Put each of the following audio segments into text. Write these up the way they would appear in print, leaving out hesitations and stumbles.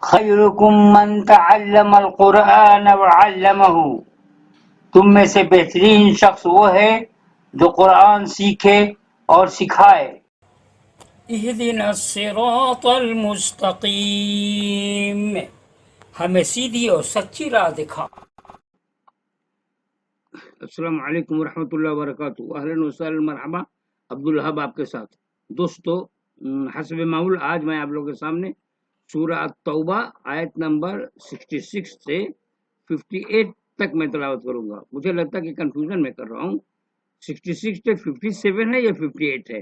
خیرکم من تعلم القرآن وعلمہ، تم میں سے بہترین شخص وہ ہے جو قرآن سیکھے اور سکھائے۔ اہدنا الصراط المستقیم، ہمیں سیدھی اور سچی راہ دکھا۔ السلام علیکم ورحمۃ اللہ وبرکاتہ۔ اہلا وسہلا مرحبا، عبدالوہاب آپ کے ساتھ۔ دوستو، حسب معمول آج میں آپ لوگوں کے سامنے سورہ التوبہ آیت نمبر 66 سے 58 تک میں تلاوت کروں گا۔ مجھے لگتا ہے کہ کنفیوژن میں کر رہا ہوں، 66 سے 57 ہے یا 58 ہے،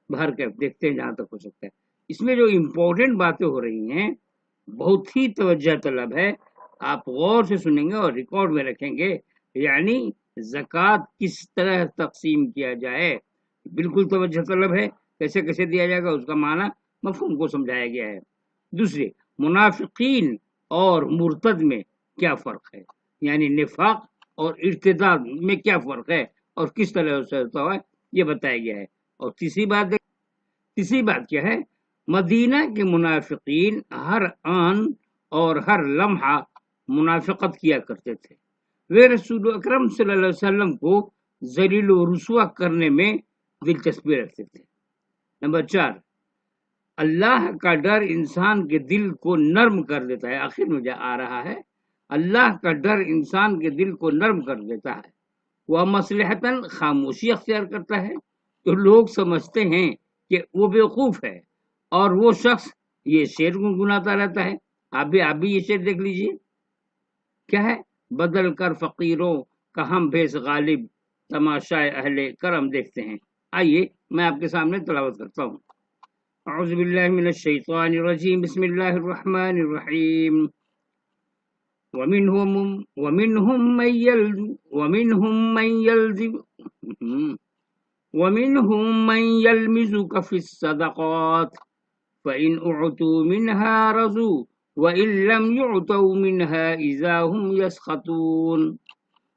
باہر کے دیکھتے ہیں جہاں تک ہو سکتا ہے۔ اس میں جو امپورٹنٹ باتیں ہو رہی ہیں بہت ہی توجہ طلب ہے، آپ غور سے سنیں گے اور ریکارڈ میں رکھیں گے۔ یعنی زکوٰۃ کس طرح تقسیم کیا جائے، بالکل توجہ طلب ہے، کیسے کیسے دیا جائے گا، اس کا معنی مفہوم کو سمجھایا گیا ہے۔ دوسرے، منافقین اور مرتد میں کیا فرق ہے، یعنی نفاق اور ارتداد میں کیا فرق ہے اور کس طرح سے ہوتا ہے یہ بتایا گیا ہے۔ اور تیسری بات کیا ہے، مدینہ کے منافقین ہر آن اور ہر لمحہ منافقت کیا کرتے تھے، وہ رسول اکرم صلی اللہ علیہ وسلم کو ذلیل و رسوا کرنے میں دلچسپی رکھتے تھے۔ نمبر 4، اللہ کا ڈر انسان کے دل کو نرم کر دیتا ہے۔ آخر میں جو آ رہا ہے، اللہ کا ڈر انسان کے دل کو نرم کر دیتا ہے۔ وہ مصلحتاً خاموشی اختیار کرتا ہے تو لوگ سمجھتے ہیں کہ وہ بیوقوف ہے، اور وہ شخص یہ شعر گنگناتا رہتا ہے۔ آپ بھی یہ شعر دیکھ لیجئے، کیا ہے، بدل کر فقیروں کا ہم بھیس غالب، تماشائے اہل کرم دیکھتے ہیں۔ آئیے میں آپ کے سامنے تلاوت کرتا ہوں۔ اعوذ باللہ من الشیطان الرجیم، بسم اللہ الرحمن الرحیم۔ وَمِنْهُمْ مَنْ يَلْمِزُكَ فِي الصَّدَقَاتِ فَإِنْ أُعْطُوا مِنْهَا رَضُوا وَإِنْ لَمْ يُعْطَوْا مِنْهَا إِذَا هُمْ يَسْخَطُونَ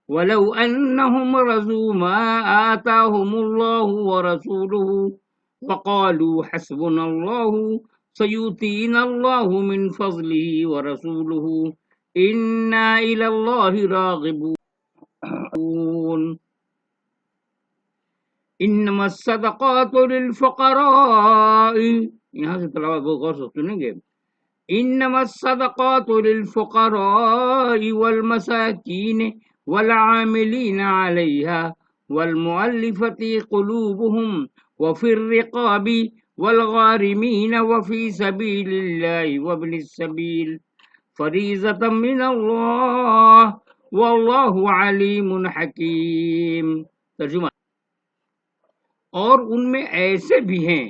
وَلَوْ أَنَّهُمْ رَضُوا مَا آتَاهُمُ اللَّهُ وَرَسُولُهُ وَقَالُوا حَسْبُنَا اللَّهُ سَيُؤْتِينَا اللَّهُ مِنْ فَضْلِهِ وَرَسُولُهُ إِنَّا إِلَى اللَّهِ راغبون۔ انما الصدقات للفقراء، یہاں سے تلاوت بہت غور سے سنیں گے، انما الصدقات للفقراء والمساکین والعاملین علیہا والمؤلفة قلوبهم وفي الرقاب والغارمین وفي سبیل اللہ وابن السبیل فریضة من اللہ واللہ علیم حکیم۔ ترجمہ، اور ان میں ایسے بھی ہیں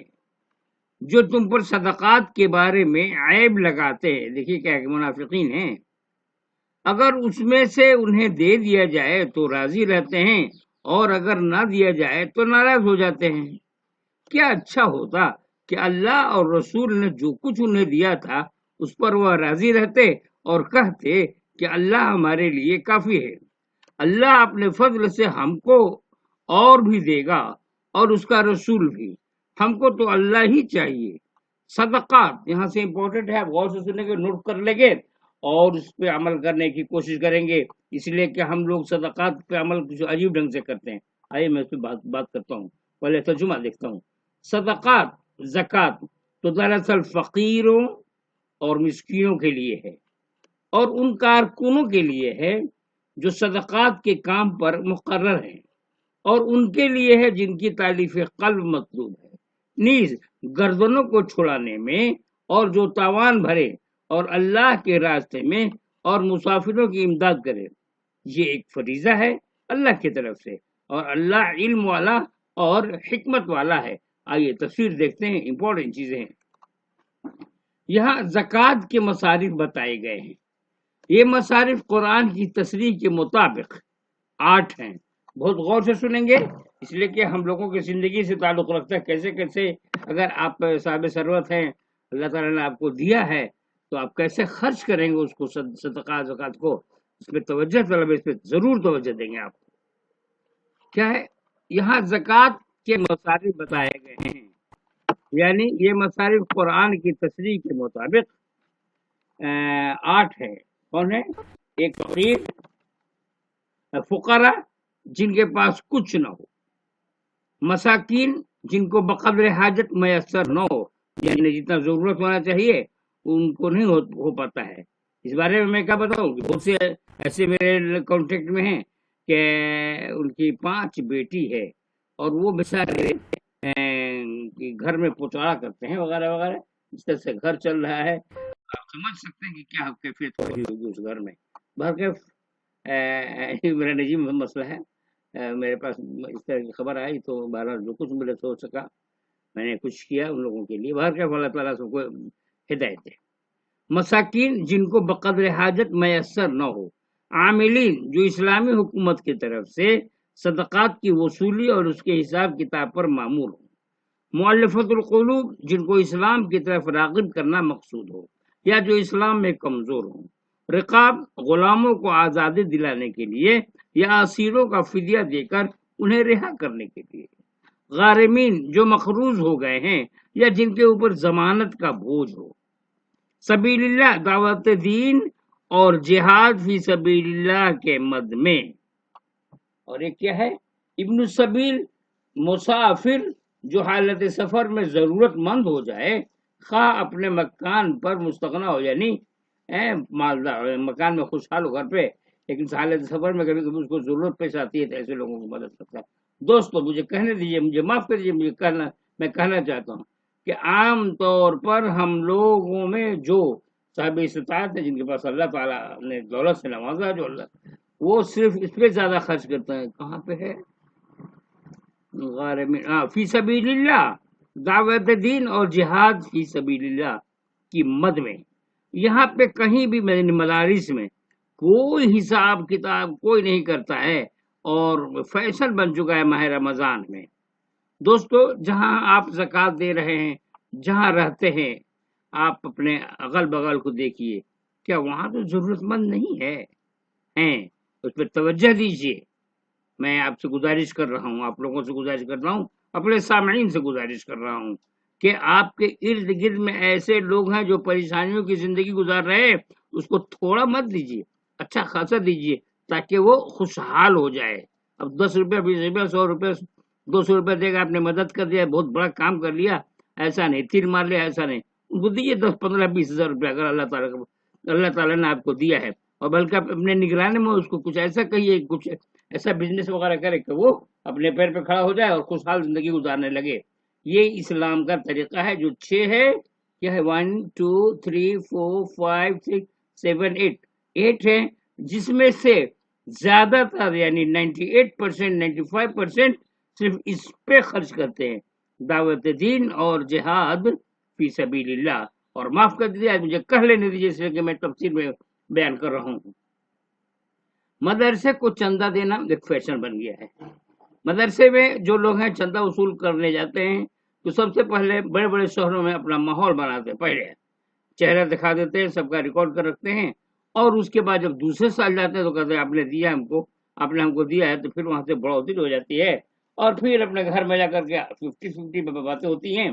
جو تم پر صدقات کے بارے میں عیب لگاتے ہیں۔ دیکھیے کیا کہ منافقین ہیں، اگر اس میں سے انہیں دے دیا جائے تو راضی رہتے ہیں، اور اگر نہ دیا جائے تو ناراض ہو جاتے ہیں۔ کیا اچھا ہوتا کہ اللہ اور رسول نے جو کچھ انہیں دیا تھا اس پر وہ راضی رہتے اور کہتے کہ اللہ ہمارے لیے کافی ہے، اللہ اپنے فضل سے ہم کو اور بھی دے گا اور اس کا رسول بھی، ہم کو تو اللہ ہی چاہیے۔ صدقات یہاں سے امپورٹنٹ ہے، آپ غور سے سنیں گے، نوٹ کر لیں گے اور اس پہ عمل کرنے کی کوشش کریں گے، اس لیے کہ ہم لوگ صدقات پہ عمل کچھ عجیب ڈھنگ سے کرتے ہیں۔ آئیے میں اس پہ بات کرتا ہوں، پہلے ترجمہ دیکھتا ہوں۔ صدقات، زکوٰۃ تو دراصل فقیروں اور مسکینوں کے لیے ہے، اور ان کارکنوں کے لیے ہے جو صدقات کے کام پر مقرر ہیں، اور ان کے لیے ہے جن کی تالیف قلب مطلوب ہے، نیز گردنوں کو چھڑانے میں اور جو تاوان بھرے اور اللہ کے راستے میں اور مسافروں کی امداد کرے۔ یہ ایک فریضہ ہے اللہ کی طرف سے، اور اللہ علم والا اور حکمت والا ہے۔ آئیے تفسیر دیکھتے ہیں، امپورٹنٹ چیزیں ہیں۔ یہاں زکوٰۃ کے مصارف بتائے گئے ہیں، یہ مصارف قرآن کی تصریح کے مطابق 8 ہیں۔ بہت غور سے سنیں گے، اس لیے کہ ہم لوگوں کی زندگی سے تعلق رکھتا ہے، کیسے کیسے اگر آپ صاحب ثروت ہیں، اللہ تعالیٰ نے آپ کو دیا ہے تو آپ کیسے خرچ کریں گے اس کو، صدقات زکوٰۃ کو، اس پہ توجہ طلب ہے، اس پہ ضرور توجہ دیں گے آپ۔ کیا ہے، یہاں زکوٰۃ کے مصارف بتائے گئے ہیں، یعنی یہ مصارف قرآن کی تصریح کے مطابق 8 ہے. کون ہے؟ ایک فقیر، فقراء جن کے پاس کچھ نہ ہو، مساکین جن کو بقدر حاجت میسر نہ ہو، یعنی جتنا ضرورت ہونا چاہیے ان کو نہیں ہو پاتا ہے. اس بارے میں میں کیا بتاؤں کہ بہت سے ایسے میرے کانٹیکٹ میں ہیں کہ ان کی 5 بیٹی ہے اور وہ بیچارے گھر میں پوچھاڑا کرتے ہیں وغیرہ وغیرہ. اس طرح سے گھر چل رہا ہے. آپ سمجھ سکتے ہیں کہ کیا کیفیت ہوگی اس گھر میں. بہرکیف میرا نجی مسئلہ ہے. میرے پاس اس طرح کی خبر آئی تو بہرحال جو کچھ مجھے سوچ سکا میں نے کچھ کیا ان لوگوں کے لیے. بہرکیف اللہ تعالیٰ سب کو ہدایت دے. مساکین جن کو بقدر حاجت میسر نہ ہو، عاملین جو اسلامی حکومت کی طرف سے صدقات کی وصولی اور اس کے حساب کتاب پر مامور ہوں، مؤلفۃ القلوب جن کو اسلام کی طرف راغب کرنا مقصود ہو یا جو اسلام میں کمزور ہوں، رقاب غلاموں کو آزادی دلانے کے لیے یا اسیروں کا فدیہ دے کر انہیں رہا کرنے کے لیے، غارمین جو مقروض ہو گئے ہیں یا جن کے اوپر ضمانت کا بوجھ ہو، سبیل اللہ دعوت دین اور جہاد فی سبیل اللہ کے مد میں. اور ایک کیا ہے؟ ابن السبیل مسافر جو حالت سفر میں ضرورت مند ہو جائے، خواہ اپنے مکان پر مستغنا ہو، یعنی مالدار مکان میں خوشحال ہو گھر پہ، لیکن حالت سفر میں کبھی کبھی اس کو ضرورت پیش آتی ہے تو ایسے لوگوں کو مدد کرتا ہے. دوستو مجھے کہنے دیجیے، مجھے معاف کر دیجیے، میں کہنا چاہتا ہوں کہ عام طور پر ہم لوگوں میں جو صاحب استطاعت ہے، جن کے پاس اللہ تعالیٰ نے دولت سے نوازا، جو اللہ وہ صرف اس پہ زیادہ خرچ کرتا ہے. کہاں پہ ہے؟ فی سبیل اللہ دعوت دین اور جہاد فی سبیل اللہ کی مد میں. یہاں پہ کہیں بھی مدارس میں کوئی حساب کتاب کوئی نہیں کرتا ہے اور فیشن بن چکا ہے ماہ رمضان میں. دوستو جہاں آپ زکوٰۃ دے رہے ہیں، جہاں رہتے ہیں، آپ اپنے اغل بغل کو دیکھیے، کیا وہاں تو ضرورت مند نہیں ہے؟ اس پہ توجہ دیجیے. میں آپ سے گزارش کر رہا ہوں، آپ لوگوں سے گزارش کر رہا ہوں، اپنے سامعین سے گزارش کر رہا ہوں کہ آپ کے ارد گرد میں ایسے لوگ ہیں جو پریشانیوں کی زندگی گزار رہے ہیں، اس کو تھوڑا مت دیجیے، اچھا خاصا دیجیے تاکہ وہ خوشحال ہو جائے. اب 10 روپے 20 روپے 100 روپے 200 روپے دے گا، آپ نے مدد کر دیا، بہت بڑا کام کر لیا، ایسا نہیں. تیر مار لیا ایسا نہیں. ان کو دیجیے 10 15 20 ہزار روپے اگر اللہ تعالیٰ نے آپ کو دیا ہے. اور بلکہ اپنے نگرانی میں اس کو کچھ ایسا کہیے، کچھ ایسا بزنس وغیرہ کرے کہ وہ اپنے پیر پہ کھڑا ہو جائے اور خوشحال زندگی گزارنے لگے. یہ اسلام کا طریقہ ہے جو 6 ہے. کیا ہے؟ 1 2 3 4 5 6 7 8 ہے، جس میں سے زیادہ تر یعنی 98% 95% صرف اس پہ خرچ کرتے ہیں، دعوت دین اور جہاد فی سبیل اللہ. اور معاف کر دیجیے، مجھے کہہ لینے دیجیے اس لیے کہ میں تفصیل میں بیان کر رہا ہوں. مدرسے کو چندہ دینا ایک فیشن بن گیا ہے. مدرسے میں جو لوگ ہیں چندہ وصول کرنے جاتے ہیں تو سب سے پہلے بڑے بڑے شہروں میں اپنا ماحول بناتے ہیں، پہلے چہرہ دکھا دیتے ہیں، سب کا ریکارڈ کر رکھتے ہیں، اور اس کے بعد جب دوسرے سال جاتے ہیں تو کہتے ہیں آپ نے دیا ہم کو، آپ نے ہم کو دیا ہے. تو پھر وہاں سے بڑھوتری ہو جاتی ہے اور پھر اپنے گھر میں جا کر کے 50-50 پہ باتیں ہوتی ہیں.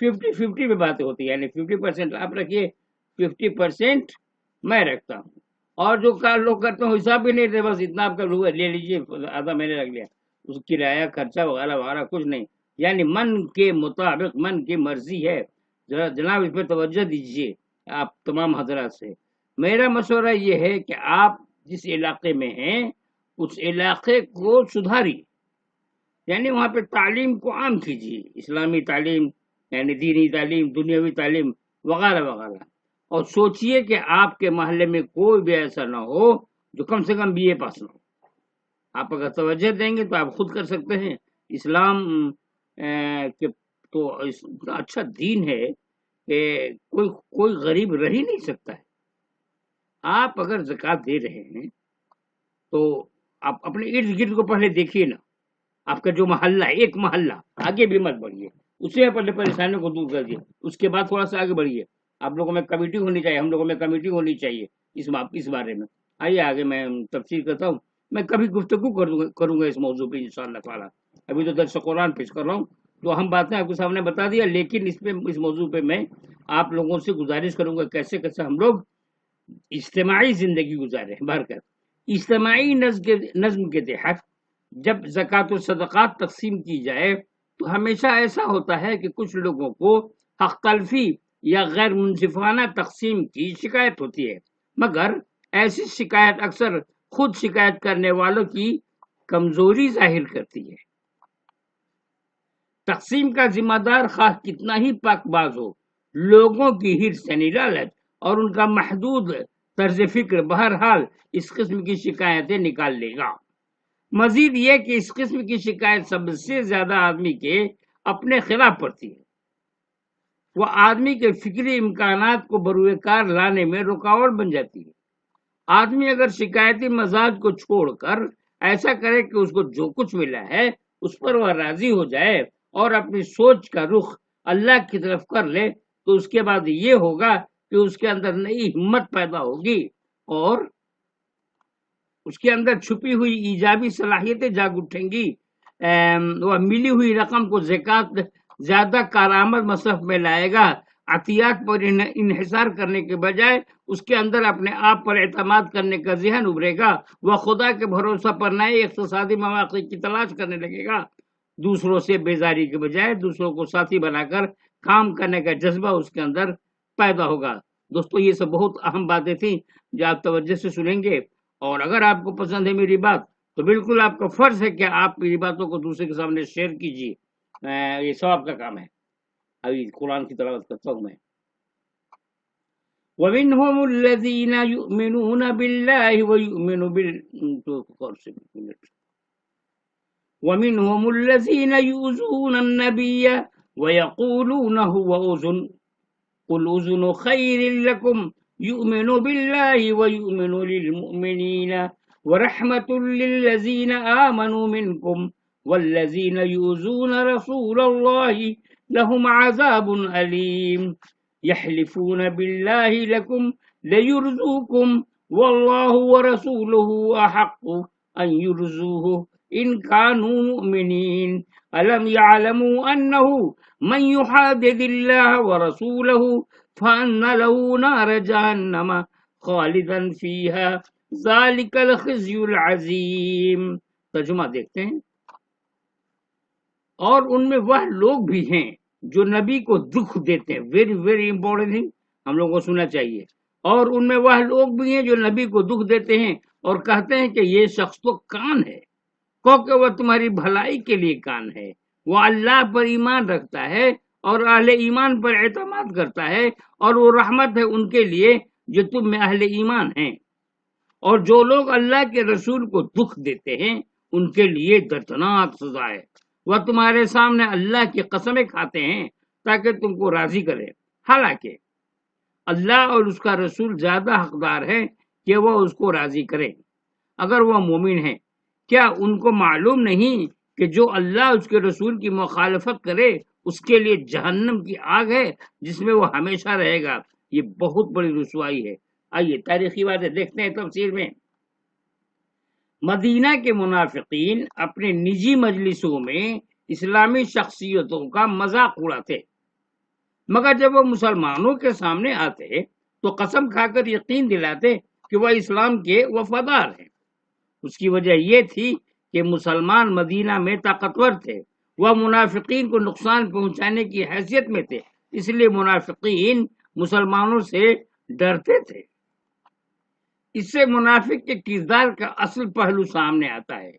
50-50 پہ باتیں ہوتی ہیں، یعنی 50% آپ رکھیے، 50% میں رکھتا ہوں. اور جو کار لوگ کرتے ہیں حساب بھی نہیں دیتے، بس اتنا آپ کا لے لیجیے، آدھا میں نے رکھ لیا، اس کرایہ خرچہ وغیرہ وغیرہ کچھ نہیں. یعنی من کے مطابق، من کی مرضی ہے. جناب اس پہ توجہ دیجیے آپ تمام حضرات سے. میرا مشورہ یہ ہے کہ آپ جس علاقے میں ہیں اس علاقے کو سدھاریے، یعنی وہاں پہ تعلیم کو عام کیجیے، اسلامی تعلیم یعنی دینی تعلیم، دنیاوی تعلیم وغیرہ وغیرہ. اور سوچئے کہ آپ کے محلے میں کوئی بھی ایسا نہ ہو جو کم سے کم BA پاس نہ ہو. آپ اگر توجہ دیں گے تو آپ خود کر سکتے ہیں. اسلام کے تو اتنا اچھا دین ہے کہ کوئی غریب رہ ہی نہیں سکتا ہے. آپ اگر زکوٰۃ دے رہے ہیں تو آپ اپنے ارد گرد کو پہلے دیکھیے نا، آپ کا جو محلہ ہے، ایک محلہ، آگے بھی مت بڑھیے، اس سے پہلے پریشانیوں کو دور کر دیے، اس کے بعد تھوڑا سا آگے بڑھیے. آپ لوگوں میں کمیٹی ہونی چاہیے، ہم لوگوں میں کمیٹی ہونی چاہیے اس بارے میں. آئیے آگے میں تفصیل کرتا ہوں. میں کبھی گفتگو کروں گا اس موضوع پہ انشاءاللہ تعالیٰ. ابھی تو درس قرآن پیش کر رہا ہوں، تو ہم باتیں آپ کے سامنے بتا دیا، لیکن اس موضوع پہ میں آپ لوگوں سے گزارش کروں گا کیسے ہم لوگ اجتماعی زندگی گزارے برکت. اجتماعی نظم کے تحت جب زکوٰۃ و صدقات تقسیم کی جائے تو ہمیشہ ایسا ہوتا ہے کہ کچھ لوگوں کو حق تلفی یا غیر منصفانہ تقسیم کی شکایت ہوتی ہے، مگر ایسی شکایت اکثر خود شکایت کرنے والوں کی کمزوری ظاہر کرتی ہے. تقسیم کا ذمہ دار خواہ کتنا ہی پاک باز ہو، لوگوں کی ہرس یعنی لالچ اور ان کا محدود طرز فکر بہرحال اس قسم کی شکایتیں نکال لے گا. مزید یہ کہ اس قسم کی شکایت سب سے زیادہ آدمی کے اپنے خلاف پڑتی ہے. وہ آدمی کے فکری امکانات کو بروئے کار لانے میں رکاوٹ بن جاتی ہے. آدمی اگر شکایتی مزاج کو چھوڑ کر ایسا کرے کہ اس کو جو کچھ ملا ہے اس پر وہ راضی ہو جائے اور اپنی سوچ کا رخ اللہ کی طرف کر لے تو اس کے بعد یہ ہوگا کہ اس کے اندر نئی ہمت پیدا ہوگی اور اس کے اندر چھپی ہوئی ایجابی صلاحیتیں جاگ اٹھیں گی. وہ ملی ہوئی رقم کو زکوٰۃ زیادہ کارآمد مصرف میں لائے گا. عطیات پر انحصار کرنے کے بجائے اس کے اندر اپنے آپ پر اعتماد کرنے کا ذہن ابھرے گا. وہ خدا کے بھروسہ پر نئے اقتصادی مواقع کی تلاش کرنے لگے گا. دوسروں سے بیزاری کے بجائے دوسروں کو ساتھی بنا کر کام کرنے کا جذبہ اس کے اندر پیدا ہوگا. دوستو یہ سب بہت اہم باتیں تھیں جو آپ توجہ سے سنیں گے، اور اگر آپ کو پسند ہے میری بات تو بالکل آپ کا فرض ہے کہ آپ میری باتوں کو دوسرے کے سامنے شیئر کیجیے. یہ سب آپ کا کام ہے. ابھی قرآن کی تلاوت کرتا ہوں میں. وَمِنْهُمُ الَّذِينَ يُؤْمِنُونَ بِاللَّهِ وَمِنْهُمُ الَّذِينَ يُؤْذُونَ النَّبِيَّ وَيَقُولُونَ هُوَ أُذُنٌ قُلْ أُذُنُ خَيْرٍ لَكُمْ يُؤْمِنُ بِاللَّهِ وَيُؤْمِنُ لِلْمُؤْمِنِينَ وَرَحْمَةٌ لِلَّذِينَ آمَنُوا مِنْكُمْ وَالَّذِينَ يُؤْذُونَ رَسُولَ اللَّهِ لَهُمْ عَذَابٌ أَلِيمٌ يَحْلِفُونَ بِاللَّهِ لَكُمْ لَيُرْضُوكُمْ وَاللَّهُ وَرَسُولُهُ أَحَقُّ أَنْ يُرْضُوهُ إِنْ كَانُوا مُؤْمِنِينَ أَلَمْ يَعْلَمُوا أَنَّهُ مَنْ يُحَادِدِ اللَّهَ وَرَسُولَهُ فَأَنَّ لَهُ نَارَ جَهَنَّمَ خَالِدًا فِيهَا ذَلِكَ الْخِزْيُ الْعَظِيمُ. ترجمہ دیکھتے ہیں. اور ان میں وہ لوگ بھی ہیں جو نبی کو دکھ دیتے ہیں. ویری ویری امپورٹنٹ تھنگ ہم لوگوں کو سننا چاہیے. اور ان میں وہ لوگ بھی ہیں جو نبی کو دکھ دیتے ہیں اور کہتے ہیں کہ یہ شخص تو کان ہے، کیونکہ وہ تمہاری بھلائی کے لیے کان ہے. وہ اللہ پر ایمان رکھتا ہے اور اہل ایمان پر اعتماد کرتا ہے، اور وہ رحمت ہے ان کے لیے جو تم میں اہل ایمان ہیں. اور جو لوگ اللہ کے رسول کو دکھ دیتے ہیں ان کے لیے دردناک سزا ہے. وہ تمہارے سامنے اللہ کی قسمیں کھاتے ہیں تاکہ تم کو راضی کرے، حالانکہ اللہ اور اس کا رسول زیادہ حقدار ہے کہ وہ اس کو راضی کرے اگر وہ مومن ہیں. کیا ان کو معلوم نہیں کہ جو اللہ اس کے رسول کی مخالفت کرے اس کے لیے جہنم کی آگ ہے جس میں وہ ہمیشہ رہے گا. یہ بہت بڑی رسوائی ہے. آئیے تاریخی باتیں دیکھتے ہیں تفسیر میں. مدینہ کے منافقین اپنے نجی مجلسوں میں اسلامی شخصیتوں کا مذاق اڑاتے، مگر جب وہ مسلمانوں کے سامنے آتے تو قسم کھا کر یقین دلاتے کہ وہ اسلام کے وفادار ہیں. اس کی وجہ یہ تھی کہ مسلمان مدینہ میں طاقتور تھے، وہ منافقین کو نقصان پہنچانے کی حیثیت میں تھے، اس لیے منافقین مسلمانوں سے ڈرتے تھے. اس سے منافق کے کردار کا اصل پہلو سامنے آتا ہے.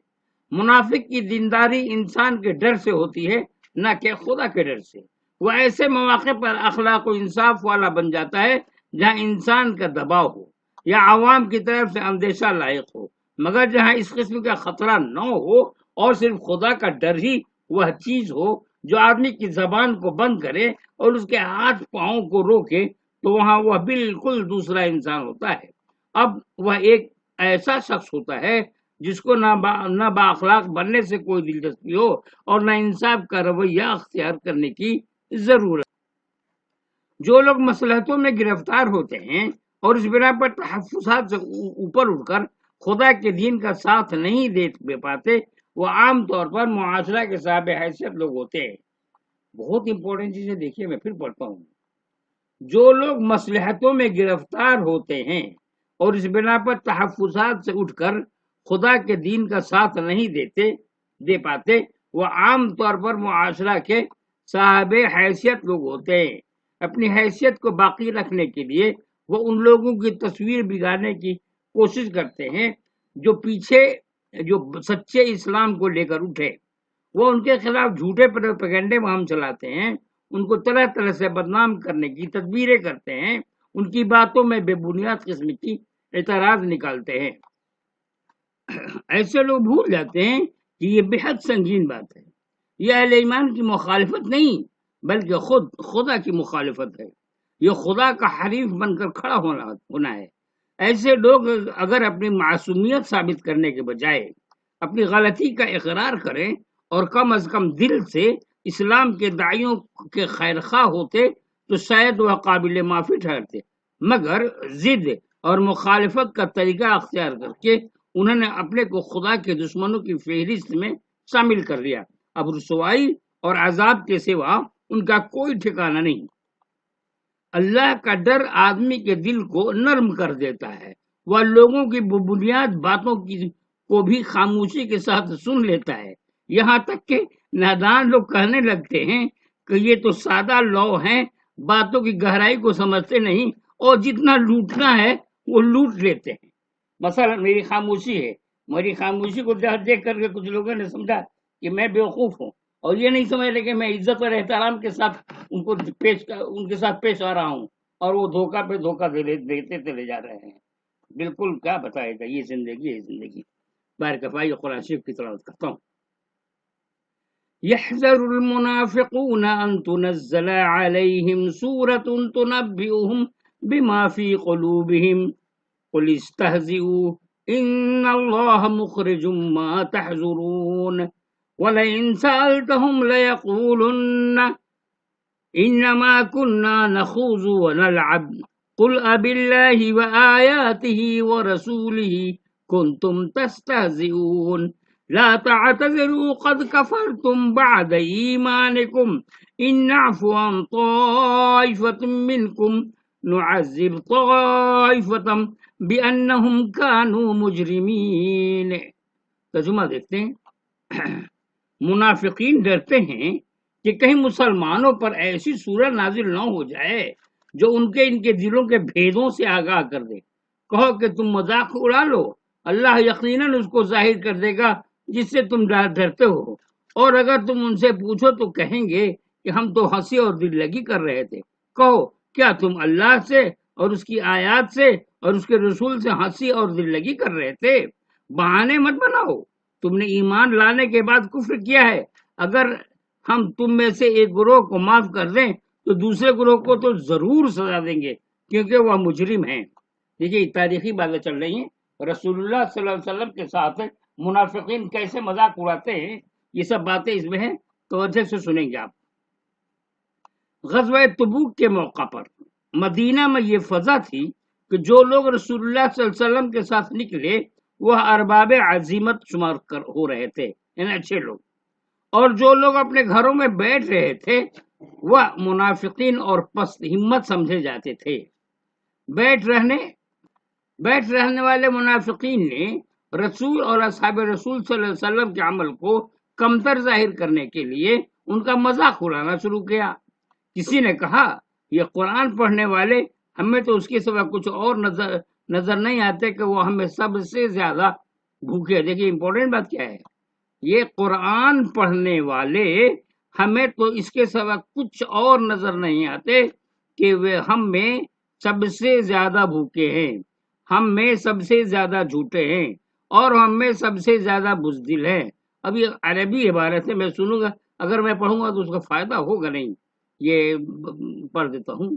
منافق کی دینداری انسان کے ڈر سے ہوتی ہے نہ کہ خدا کے ڈر سے. وہ ایسے مواقع پر اخلاق و انصاف والا بن جاتا ہے جہاں انسان کا دباؤ ہو یا عوام کی طرف سے اندیشہ لائق ہو، مگر جہاں اس قسم کا خطرہ نہ ہو اور صرف خدا کا ڈر ہی وہ چیز ہو جو آدمی کی زبان کو بند کرے اور اس کے ہاتھ پاؤں کو روکے تو وہاں وہ بالکل دوسرا انسان ہوتا ہے. اب وہ ایک ایسا شخص ہوتا ہے جس کو نہ بااخلاق بننے سے کوئی دلچسپی ہو اور نہ انصاف کا رویہ اختیار کرنے کی ضرورت. جو لوگ مصلحتوں میں گرفتار ہوتے ہیں اور اس بنا پر تحفظات سے اوپر اٹھ کر خدا کے دین کا ساتھ نہیں دے پاتے وہ عام طور پر معاشرہ کے صاحب حیثیت لوگ ہوتے ہیں. بہت امپورٹنٹ چیزیں دیکھیے، میں پھر پڑھتا ہوں. جو لوگ مصلحتوں میں گرفتار ہوتے ہیں اور اس بنا پر تحفظات سے اٹھ کر خدا کے دین کا ساتھ نہیں دے پاتے، وہ عام طور پر معاشرہ کے صاحب حیثیت لوگ ہوتے ہیں۔ اپنی حیثیت کو باقی رکھنے کے لیے وہ ان لوگوں کی تصویر بگاڑنے کی کوشش کرتے ہیں جو پیچھے جو سچے اسلام کو لے کر اٹھے۔ وہ ان کے خلاف جھوٹے پروپیگنڈے مہم چلاتے ہیں، ان کو طرح طرح سے بدنام کرنے کی تدبیریں کرتے ہیں، ان کی باتوں میں بے بنیاد قسم کی اعتراض نکالتے ہیں۔ ایسے لوگ بھول جاتے ہیں کہ یہ بے حد سنگین بات ہے۔ یہ اہل ایمان کی مخالفت نہیں بلکہ خدا کی مخالفت ہے۔ یہ خدا کا حریف بن کر کھڑا ہونا ہے۔ ایسے لوگ اگر اپنی معصومیت ثابت کرنے کے بجائے اپنی غلطی کا اقرار کریں اور کم از کم دل سے اسلام کے داعیوں کے خیرخواہ ہوتے تو شاید وہ قابل معافی ٹھہرتے، مگر ضد اور مخالفت کا طریقہ اختیار کر کے انہوں نے اپنے کو خدا کے دشمنوں کی فہرست میں شامل کر لیا۔ اب رسوائی اور عذاب کے سوا ان کا کوئی ٹھکانہ نہیں۔ اللہ کا ڈر آدمی کے دل کو نرم کر دیتا ہے، وہ لوگوں کی بنیاد باتوں کو بھی خاموشی کے ساتھ سن لیتا ہے، یہاں تک کہ نادان لوگ کہنے لگتے ہیں کہ یہ تو سادہ لو ہیں، باتوں کی گہرائی کو سمجھتے نہیں اور جتنا لوٹنا ہے وہ لوٹ لیتے ہیں۔ مثلا میری خاموشی ہے، میری خاموشی کو دیکھ کر کے کچھ لوگوں نے سمجھا کہ میں بیوقوف ہوں اور یہ نہیں سمجھ رہے کہ میں عزت اور احترام کے ساتھ ان کے ساتھ پیش آ رہا ہوں، اور وہ دھوکہ پہ دھوکہ دیتے چلے جا رہے ہیں۔ بالکل کیا بتائے گا، یہ زندگی ہے زندگی۔ بارکفائی قرآن شریف کی تلاوت کرتا ہوں۔ يحذر المنافقون أن تنزل عليهم سورة تنبئهم بما في قلوبهم قل استهزئوا إن الله مخرج ما تحذرون ولئن سألتهم ليقولن إنما كنا نخوض ونلعب قل أبالله وآياته ورسوله كنتم تستهزئون لا تعتذروا قد كفرتم بعد إيمانكم إن نعفو عن طائفة منكم نعذب طائفة بأنهم كانوا مجرمين۔ ترجمہ دیکھتے ہیں۔ منافقین ڈرتے ہیں کہ کہیں مسلمانوں پر ایسی سورہ نازل نہ ہو جائے جو ان کے دلوں کے بھیدوں سے آگاہ کر دے۔ کہو کہ تم مذاق اڑا لو، اللہ یقیناً اس کو ظاہر کر دے گا جس سے تم ڈرتے ہو، اور اگر تم ان سے پوچھو تو کہیں گے کہ ہم تو ہنسی اور دل لگی کر رہے تھے۔ کہو کیا تم اللہ سے اور اس کی آیات سے اور اس کے رسول سے ہنسی اور دل لگی کر رہے تھے؟ بہانے مت بناؤ، تم نے ایمان لانے کے بعد کفر کیا ہے۔ اگر ہم تم میں سے ایک گروہ کو معاف کر دیں تو دوسرے گروہ کو تو ضرور سزا دیں گے کیونکہ وہ مجرم ہیں۔ دیکھیے تاریخی باتیں چل رہی ہیں، رسول اللہ صلی اللہ علیہ وسلم کے ساتھ منافقین کیسے مذاق اڑاتے ہیں، یہ سب باتیں اس میں ہیں، توجہ سے سنیں گے آپ۔ غزوہ تبوک کے موقع پر مدینہ میں یہ فضا تھی کہ جو لوگ رسول اللہ صلی اللہ علیہ وسلم کے ساتھ نکلے وہ ارباب عزیمت شمار ہو رہے تھے، یعنی اچھے لوگ، اور جو لوگ اپنے گھروں میں بیٹھ رہے تھے وہ منافقین اور پست ہمت سمجھے جاتے تھے۔ بیٹھ رہنے والے منافقین نے رسول اور اصحاب رسول صلی اللہ علیہ وسلم کے عمل کو کمتر ظاہر کرنے کے لیے ان کا مذاق اڑانا شروع کیا۔ کسی نے کہا یہ قرآن پڑھنے والے ہمیں تو اس کے سوا کچھ اور نظر نہیں آتے کہ وہ ہمیں سب سے زیادہ بھوکے۔ دیکھیے امپورٹنٹ بات کیا ہے، یہ قرآن پڑھنے والے ہمیں تو اس کے سوا کچھ اور نظر نہیں آتے کہ وہ ہم میں سب سے زیادہ بھوکے ہیں، ہم میں سب سے زیادہ جھوٹے ہیں اور ہم میں سب سے زیادہ بزدل ہیں۔ اب یہ عربی عبارت ہے، میں سنوں گا، اگر میں پڑھوں گا تو اس کا فائدہ ہوگا نہیں، یہ پڑھ دیتا ہوں۔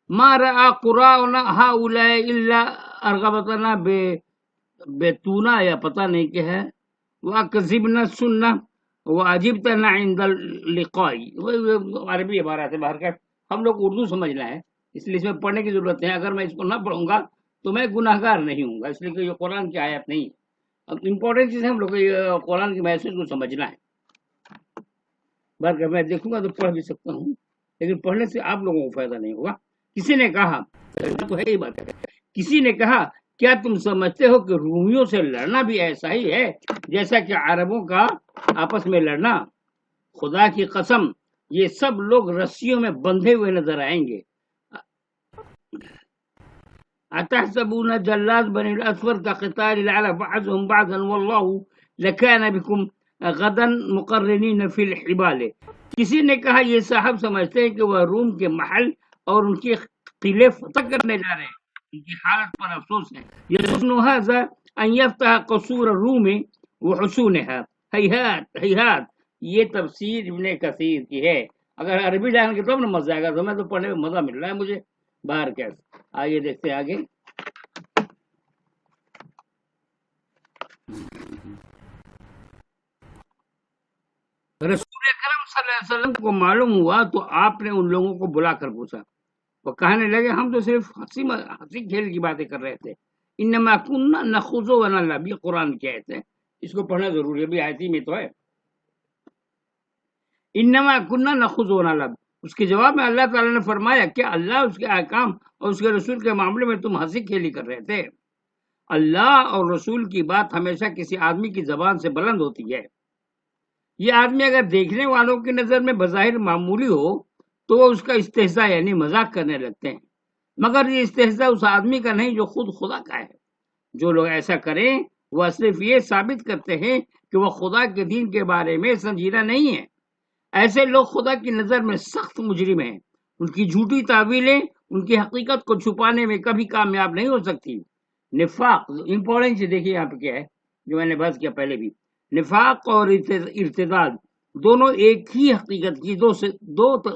ما رأى قراؤنا هؤلاء الا ارغبتنا بیتونا، یا پتہ نہیں کیا ہے، وَأَكْذِبْنَا السُّنَّةَ وَأَجِبْتَنَا عِنْدَ اللِّقَاءِ۔ عربی عبارت ہے، باہر کا ہم لوگ اردو سمجھنا ہے، اس لیے اس میں پڑھنے کی ضرورت ہے۔ اگر میں اس کو نہ پڑھوں گا تو میں گناہگار نہیں ہوں گا، اس لیے کہ یہ قرآن کی آیت نہیں۔ اب امپورٹنٹ چیز ہے ہم لوگ کو قرآن کی میسج کو سمجھنا ہے۔ بلکہ میں دیکھوں گا تو پڑھ بھی سکتا ہوں۔ لیکن پڑھنے سے آپ لوگوں کو فائدہ نہیں ہوگا. کسی نے کہا تو ہے ہی بات ہے، کسی نے کہا کیا تم سمجھتے ہو کہ رومیوں سے لڑنا بھی ایسا ہی ہے جیسا کہ عربوں کا آپس میں لڑنا؟ خدا کی قسم یہ سب لوگ رسیوں میں بندھے ہوئے نظر آئیں گے. اتحسبون جلاد بنی الاسود كقتال على بعضهم بعضا والله لكان بكم غدا مقرنين في الحبال. کسی نے کہا یہ صاحب سمجھتے ہیں کہ وہ روم کے محل اور ان کے قلعے فتح کرنے جا رہے ہیں، ان کی حالت پر افسوس ہے. يظن هذا ان يفتح قصور الروم وحصونها. ہیہات ہیہات. یہ تفسیر ابن کثیر کی ہے. اگر عربی جان کے تب نہ مزہ آئے گا، تو میں تو پڑھنے میں مزہ مل رہا ہے مجھے باہر کیسے. آئیے دیکھتے ہیں آگے. رسول اکرم صلی اللہ علیہ وسلم کو معلوم ہوا تو آپ نے ان لوگوں کو بلا کر پوچھا. وہ کہنے لگے ہم تو صرف ہنسی کھیل کی باتیں کر رہے تھے. انما کننا نخوض ونلعب. یہ قرآن کی آیت ہے، اس کو پڑھنا ضروری ہے، بھی آیتی میں تو ہے. انما کننا نخوض ونلعب. اس کے جواب میں اللہ تعالیٰ نے فرمایا کہ اللہ اس کے احکام اور اس کے رسول کے معاملے میں تم ہنسی کھیلی کر رہے تھے. اللہ اور رسول کی بات ہمیشہ کسی آدمی کی زبان سے بلند ہوتی ہے. یہ آدمی اگر دیکھنے والوں کی نظر میں بظاہر معمولی ہو تو وہ اس کا استہزاء یعنی مذاق کرنے لگتے ہیں، مگر یہ استہزاء اس آدمی کا نہیں جو خود خدا کا ہے. جو لوگ ایسا کریں وہ صرف یہ ثابت کرتے ہیں کہ وہ خدا کے دین کے بارے میں سنجیدہ نہیں ہے. ایسے لوگ خدا کی نظر میں سخت مجرم ہیں. ان کی جھوٹی تعویلیں ان کی حقیقت کو چھپانے میں کبھی کامیاب نہیں ہو سکتی. نفاق امپورٹنس دیکھیے یہاں پہ کیا ہے جو میں نے بحث کیا پہلے بھی. نفاق اور ارتداد دونوں ایک ہی حقیقت کی دو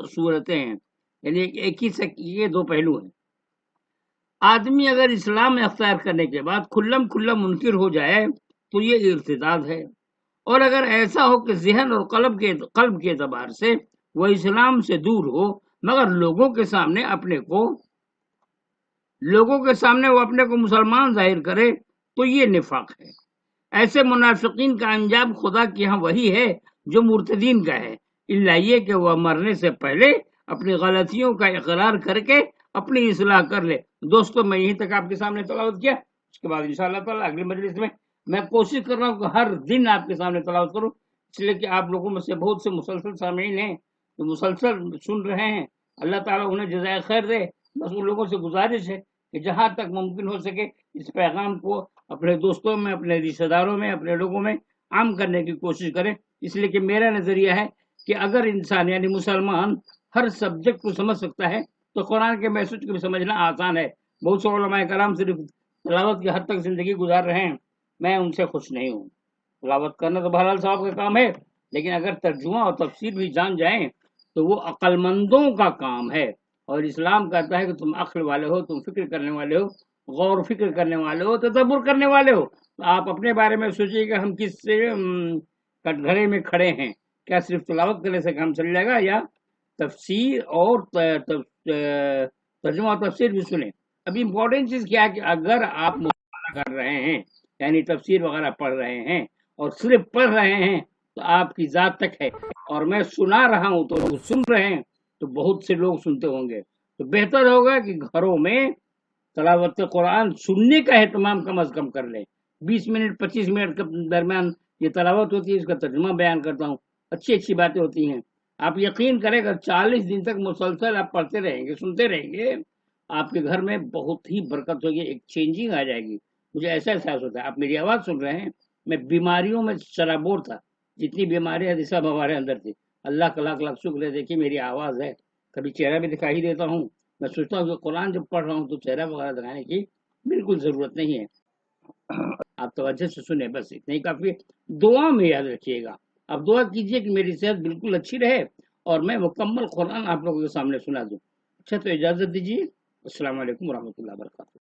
صورتیں ہیں، یعنی ایک ہی یہ دو پہلو ہیں. آدمی اگر اسلام اختیار کرنے کے بعد کھلم منکر ہو جائے تو یہ ارتداد ہے، اور اگر ایسا ہو کہ ذہن اور قلب کے اعتبار سے وہ اسلام سے دور ہو مگر لوگوں کے سامنے وہ اپنے کو مسلمان ظاہر کرے تو یہ نفاق ہے. ایسے منافقین کا انجام خدا کے ہاں وہی ہے جو مرتدین کا ہے، الا یہ کہ وہ مرنے سے پہلے اپنی غلطیوں کا اقرار کر کے اپنی اصلاح کر لے. دوستو میں یہیں تک آپ کے سامنے تلاوت کیا، اس کے بعد انشاءاللہ تعالی اگلی مجلس میں کوشش کر رہا ہوں کہ ہر دن آپ کے سامنے تلاوت کروں، اس لیے کہ آپ لوگوں میں سے بہت سے مسلسل سامعین ہیں جو مسلسل سن رہے ہیں. اللہ تعالیٰ انہیں جزائے خیر دے. بس ان لوگوں سے گزارش ہے کہ جہاں تک ممکن ہو سکے اس پیغام کو اپنے دوستوں میں، اپنے رشتہ داروں میں، اپنے لوگوں میں عام کرنے کی کوشش کریں. اس لیے کہ میرا نظریہ ہے کہ اگر انسان یعنی مسلمان ہر سبجیکٹ کو سمجھ سکتا ہے تو قرآن کے میسج کو بھی سمجھنا آسان ہے. بہت سے علماء کرام صرف تلاوت کی حد تک زندگی گزار رہے ہیں، میں ان سے خوش نہیں ہوں. تلاوت کرنا تو بہرحال صاحب کا کام ہے، لیکن اگر ترجمہ اور تفسیر بھی جان جائیں تو وہ عقل مندوں کا کام ہے. اور اسلام کہتا ہے کہ تم عقل والے ہو، تم فکر کرنے والے ہو، غور و فکر کرنے والے ہو، تدبر کرنے والے ہو. تو آپ اپنے بارے میں سوچیے کہ ہم کس سے کٹ گھرے میں کھڑے ہیں. کیا صرف تلاوت کرنے سے کام چل جائے گا یا تفسیر اور ترجمہ اور تفسیر بھی سنیں؟ اب امپورٹنٹ چیز کیا ہے کہ اگر آپ مطالعہ کر رہے ہیں یعنی تفسیر وغیرہ پڑھ رہے ہیں اور صرف پڑھ رہے ہیں تو آپ کی ذات تک ہے، اور میں سنا رہا ہوں تو لوگ سن رہے ہیں تو بہت سے لوگ سنتے ہوں گے. تو بہتر ہوگا کہ گھروں میں تلاوت قرآن سننے کا اہتمام کم از کم کر لیں. 20 منٹ 25 منٹ کے درمیان یہ تلاوت ہوتی ہے، اس کا ترجمہ بیان کرتا ہوں، اچھی باتیں ہوتی ہیں. آپ یقین کریں اگر 40 دن تک مسلسل آپ پڑھتے رہیں گے، سنتے رہیں گے، آپ کے گھر میں بہت ہی برکت ہوگی، ایک چینجنگ آ جائے گی. مجھے ایسا احساس ہوتا ہے. آپ میری آواز سن رہے ہیں، میں بیماریوں میں سرابور تھا، جتنی بیماریاں تھی سب ہمارے اندر تھی. اللہ کا لاکھ لاکھ شکر ہے. دیکھیے میری آواز ہے، کبھی چہرہ بھی دکھائی دیتا ہوں. میں سوچتا ہوں کہ قرآن جب پڑھ رہا ہوں تو چہرہ وغیرہ دکھانے کی بالکل ضرورت نہیں ہے. آپ توجہ سے سنیں، بس اتنا ہی کافی ہے. دعا میں یاد رکھیے گا، آپ دعا کیجئے کہ میری صحت بالکل اچھی رہے اور میں مکمل قرآن آپ لوگوں کے سامنے سنا دوں. اچھا تو اجازت دیجیے. السلام علیکم ورحمۃ اللہ وبرکاتہ.